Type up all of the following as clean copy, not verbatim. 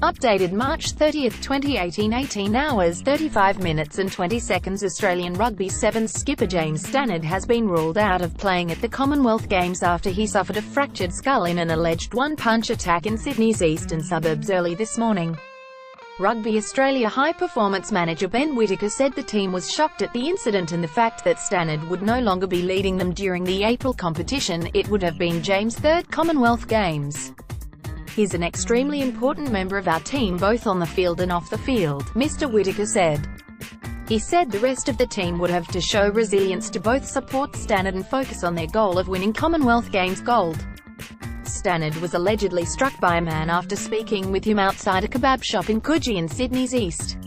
Updated March 30, 2018, 18 hours, 35 minutes and 20 seconds. Australian Rugby Sevens skipper James Stannard has been ruled out of playing at the Commonwealth Games after he suffered a fractured skull in an alleged one-punch attack in Sydney's eastern suburbs early this morning. Rugby Australia high-performance manager Ben Whittaker said the team was shocked at the incident and the fact that Stannard would no longer be leading them during the April competition. It would have been James' third Commonwealth Games. "He's an extremely important member of our team both on the field and off the field," Mr. Whittaker said. He said the rest of the team would have to show resilience to both support Stannard and focus on their goal of winning Commonwealth Games gold. Stannard was allegedly struck by a man after speaking with him outside a kebab shop in Coogee in Sydney's east.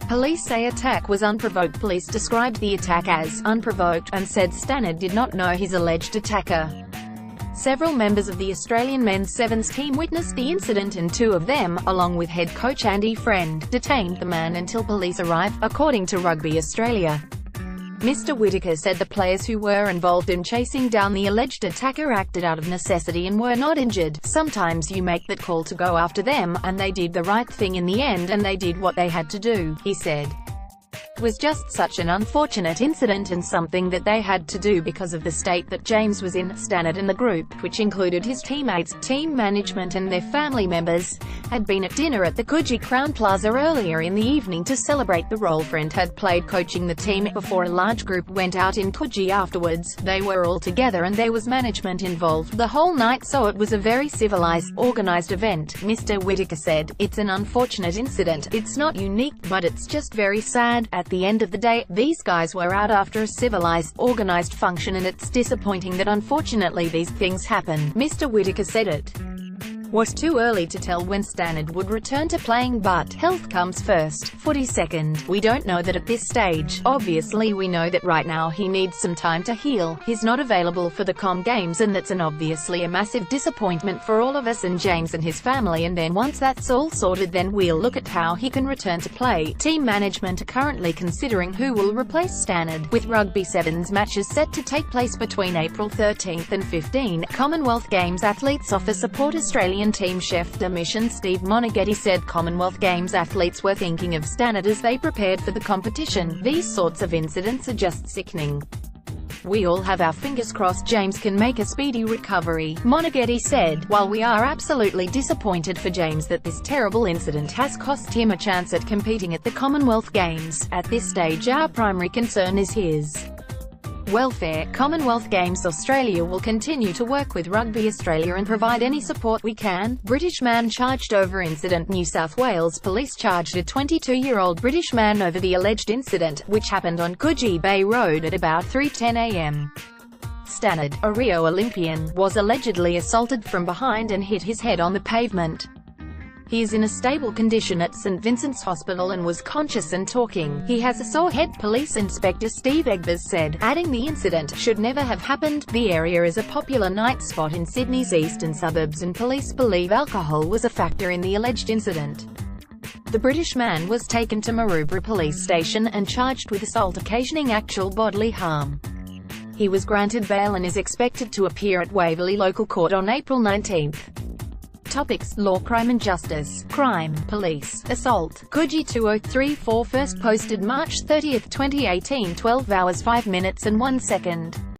Police say attack was unprovoked. Police described the attack as unprovoked, and said Stannard did not know his alleged attacker. Several members of the Australian men's sevens team witnessed the incident and two of them, along with head coach Andy Friend, detained the man until police arrived, according to Rugby Australia. Mr. Whittaker said the players who were involved in chasing down the alleged attacker acted out of necessity and were not injured. "Sometimes you make that call to go after them, and they did the right thing in the end and they did what they had to do," he said. "It was just such an unfortunate incident and something that they had to do because of the state that James was in." Stannard and the group, which included his teammates, team management and their family members, had been at dinner at the Coogee Crowne Plaza earlier in the evening to celebrate the role Friend had played coaching the team, before a large group went out in Coogee afterwards. They were all together and there was management involved the whole night, so it was a very civilized, organized event, Mr. Whittaker said. "It's an unfortunate incident. It's not unique, but it's just very sad. At the end of the day, these guys were out after a civilized, organized function and it's disappointing that unfortunately these things happen." Mr. Whittaker said it was too early to tell when Stannard would return to playing, but health comes first, footy second. "We don't know that at this stage. Obviously we know that right now he needs some time to heal. He's not available for the Com Games and that's obviously a massive disappointment for all of us and James and his family, and then once that's all sorted then we'll look at how he can return to play." Team management are currently considering who will replace Stannard, with Rugby Sevens matches set to take place between April 13 and 15. Commonwealth Games athletes offer support. Australian team chef de mission Steve Monaghetti said Commonwealth Games athletes were thinking of Stannard as they prepared for the competition. "These sorts of incidents are just sickening. We all have our fingers crossed James can make a speedy recovery," Monaghetti said. "While we are absolutely disappointed for James that this terrible incident has cost him a chance at competing at the Commonwealth Games, at this stage our primary concern is his welfare. Commonwealth Games Australia will continue to work with Rugby Australia and provide any support we can." British man charged over incident. New South Wales police charged a 22-year-old British man over the alleged incident, which happened on Coogee Bay Road at about 3:10 a.m. Stannard, a Rio Olympian, was allegedly assaulted from behind and hit his head on the pavement. He is in a stable condition at St Vincent's Hospital and was conscious and talking. He has a sore head, Police Inspector Steve Egbers said, adding the incident should never have happened. The area is a popular night spot in Sydney's eastern suburbs and police believe alcohol was a factor in the alleged incident. The British man was taken to Maroubra Police Station and charged with assault occasioning actual bodily harm. He was granted bail and is expected to appear at Waverley Local Court on April 19. Topics: Law, crime and justice. Crime, police, assault. Coogee 2034 first posted March 30, 2018, 12 hours 5 minutes and 1 second.